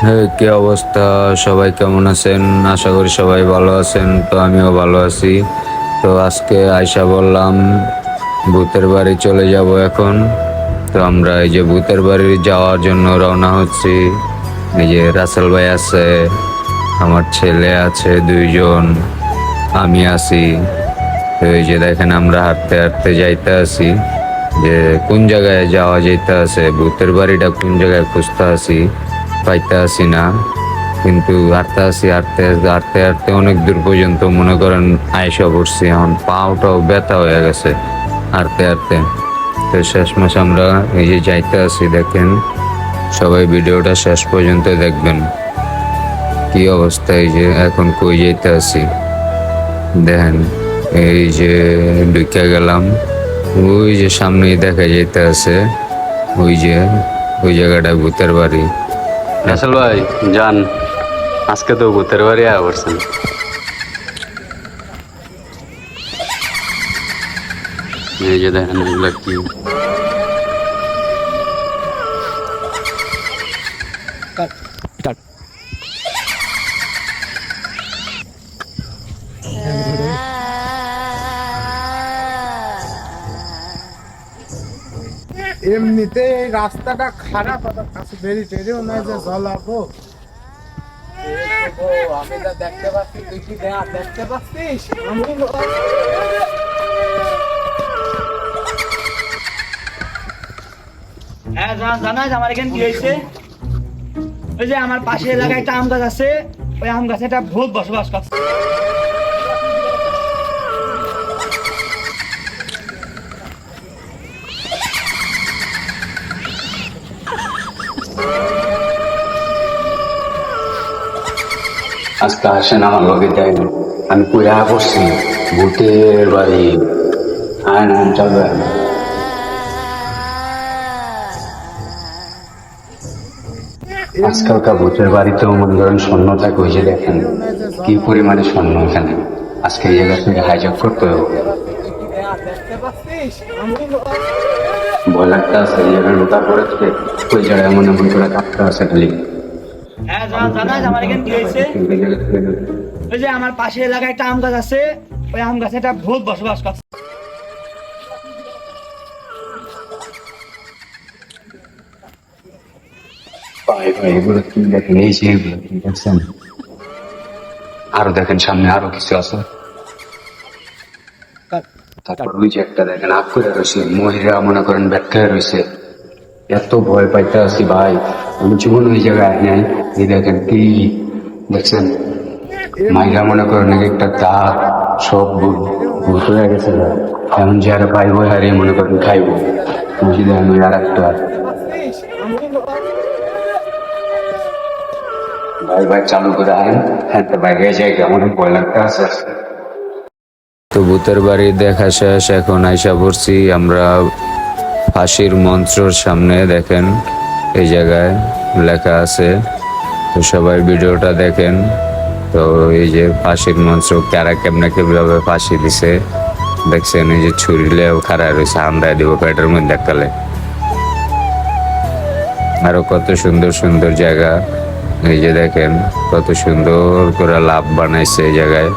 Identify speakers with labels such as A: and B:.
A: হ্যাঁ, কি অবস্থা? সবাই কেমন আছেন? আশা করি সবাই ভালো আছেন। তো আমিও ভালো আছি। তো আজকে আয়শা বললাম ভূতের বাড়ি চলে যাব এখন। তো আমরা এই যে ভূতের বাড়ি যাওয়ার জন্য রওনা হচ্ছি। এই যে রাসেল ভাই আছে, আমার ছেলে আছে দুইজন, আমি আছি। তো এই যে দেখেন আমরা হাঁটতে হাঁটতে যাইতে আছি যে কোন জায়গায় যাওয়া যাইতে আছে, ভূতের বাড়িটা কোন জায়গায় খুঁজতে আছি, পাইতে আসি না। কিন্তু হাঁটতে আসি, হাঁটতে হাঁটতে হাঁটতে অনেক দূর পর্যন্ত মনে করেন আইসা পড়ছি। এখন পাওটাও ব্যথা হয়ে গেছে হাঁটতে হাঁটতে। তো শেষ মাস আমরা এই যে যাইতে আসি, দেখেন সবাই ভিডিওটা শেষ পর্যন্ত দেখবেন। কি অবস্থা, এই যে এখন কই যাইতে আসি দেখেন। এই যে ঢুকে গেলাম, ওই যে সামনেই দেখা যাইতে আছে, ওই যে ওই জায়গাটা ভূতের বাড়ি।
B: রাসেল ভাই যান, আজকে তো ভূতের বাড়ি আয়া পড়ছেন। এই যে দেখেন এগুলা কি,
C: এমনিতে এই রাস্তাটা খারাপ, আবার কাছে বেরিয়ে টেরিও না যে জ্বলাবো। আমি যা দেখতে পাচ্ছি তুই কি দেখতে পাচ্ছিস?
D: হ্যাঁ জানাস আমার এখানে কি হয়েছে? ওই যে আমার পাশের এলাকায় একটা আম গাছ আছে, ওই আম গাছে একটা ভূত বসবাস করছে।
B: আজকে আসেন আমার লগে যাই, আমি কইরা পড়ছি ভূতের বাড়ি। হ্যাঁ না চলবে। আজকালকার ভূতের বাড়িতেও মনে করেন স্বর্ণ থাকে, ওই যে দেখেন কি পরিমাণে স্বর্ণ এখানে। আজকে এই জায়গা থেকে হাইজ্যাক করতে হবে।
C: দেখতে পাচ্ছিস?
B: ভয় লাগতে আছে এই জায়গায় ঢোকার পরে থেকে, ওই জায়গায় এমন এমন করে কাঁপতে আছে খালি।
D: হ্যাঁ জানাস আমার এখানে কি হয়েছে? ওই যে আমার পাশের এলাকায় একটা আম গাছ আছে, ওই আম গাছে একটা ভূত বসবাস করছে।
B: ভাই ভাই এগুলো কি দেখেন, এই যে এগুলো কি দেখছেন? আরো দেখেন সামনে আরো কিছু আছে। তারপর ওই যে একটা দেখেন আগ করে রয়েছে, মহিলা মনে করেন ব্যাখ্যা রয়েছে। এত ভয় পাইতে আছি ভাই, আমি জীবন ওই জায়গায় নাই। এই দেখেন কি দেখছেন, মাইরা মনে করেন একটা দাঁত সব ভূত হয়ে গেছে। এখন যারা পাইবো হারিয়ে মনে করেন খাইবো। বুঝি দেখেন ওই আর একটা ভাই ভাই চালু করে আনেন, হ্যাঁ তো বাইরে জায়গা অনেক ভয় লাগতে আছে।
A: তো ভূতের বাড়ি দেখা শেষ, এখন আইসা পড়ছি আমরা ফাঁসির মঞ্চের সামনে। দেখেন এই জায়গায় লেখা আছে, তো সবাই ভিডিওটা দেখেন। তো এই যে ফাঁসির মঞ্চ, কারা কেমনে কিভাবে ফাঁসি দিছে দেখছেন। এই যে ছুরিলেও খাড়ায় রয়েছে, আমরা দিব পেটের মধ্যে কালে। আরো কত সুন্দর সুন্দর জায়গা, এই যে দেখেন কত সুন্দর করে লাভ বানাইছে এই জায়গায়।